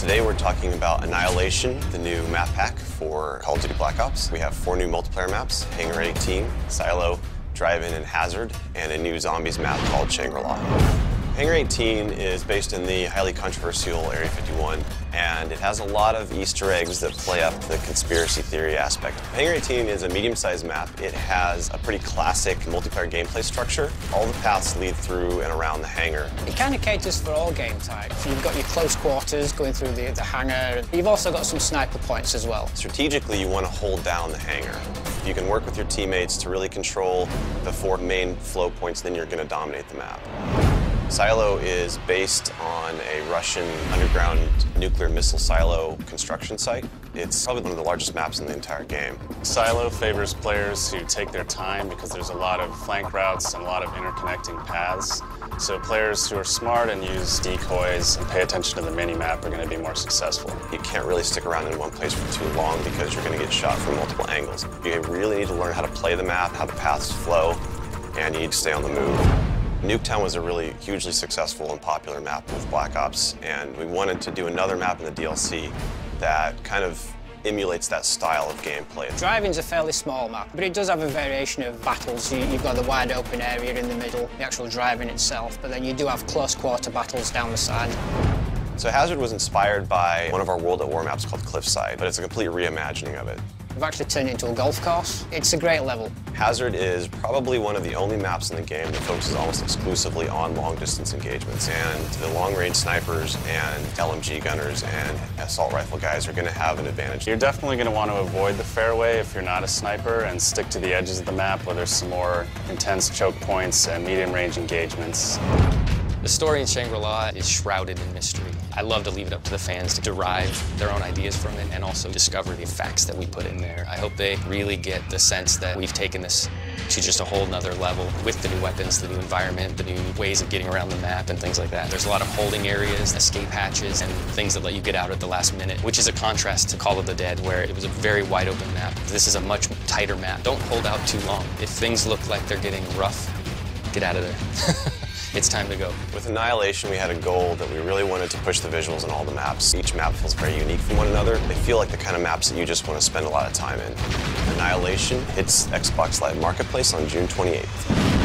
Today we're talking about Annihilation, the new map pack for Call of Duty Black Ops. We have 4 new multiplayer maps: Hangar 18, Silo, Drive-In, and Hazard, and a new zombies map called Shangri-La. Hangar 18 is based in the highly controversial Area 51, and it has a lot of Easter eggs that play up the conspiracy theory aspect. Hangar 18 is a medium-sized map. It has a pretty classic multiplayer gameplay structure. All the paths lead through and around the hangar. It kind of caters for all game types. You've got your close quarters going through the hangar. You've also got some sniper points as well. Strategically, you want to hold down the hangar. If you can work with your teammates to really control the 4 main flow points, then you're going to dominate the map. Silo is based on a Russian underground nuclear missile silo construction site. It's probably one of the largest maps in the entire game. Silo favors players who take their time because there's a lot of flank routes and a lot of interconnecting paths. So players who are smart and use decoys and pay attention to the mini-map are going to be more successful. You can't really stick around in one place for too long because you're going to get shot from multiple angles. You really need to learn how to play the map, how the paths flow, and you need to stay on the move. Nuketown was a really hugely successful and popular map with Black Ops, and we wanted to do another map in the DLC that kind of emulates that style of gameplay. Drive-In's a fairly small map, but it does have a variation of battles. You've got the wide open area in the middle, the actual Drive-In itself, but then you do have close quarter battles down the side. So Hazard was inspired by one of our World at War maps called Cliffside, but it's a complete reimagining of it. We've actually turned it into a golf course. It's a great level. Hazard is probably one of the only maps in the game that focuses almost exclusively on long-distance engagements, and the long-range snipers and LMG gunners and assault rifle guys are going to have an advantage. You're definitely going to want to avoid the fairway if you're not a sniper and stick to the edges of the map where there's some more intense choke points and medium-range engagements. The story in Shangri-La is shrouded in mystery. I love to leave it up to the fans to derive their own ideas from it and also discover the facts that we put in there. I hope they really get the sense that we've taken this to just a whole nother level with the new weapons, the new environment, the new ways of getting around the map and things like that. There's a lot of holding areas, escape hatches, and things that let you get out at the last minute, which is a contrast to Call of the Dead, where it was a very wide open map. This is a much tighter map. Don't hold out too long. If things look like they're getting rough, get out of there. It's time to go. With Annihilation, we had a goal that we really wanted to push the visuals in all the maps. Each map feels very unique from one another. They feel like the kind of maps that you just want to spend a lot of time in. Annihilation hits Xbox Live Marketplace on June 28th.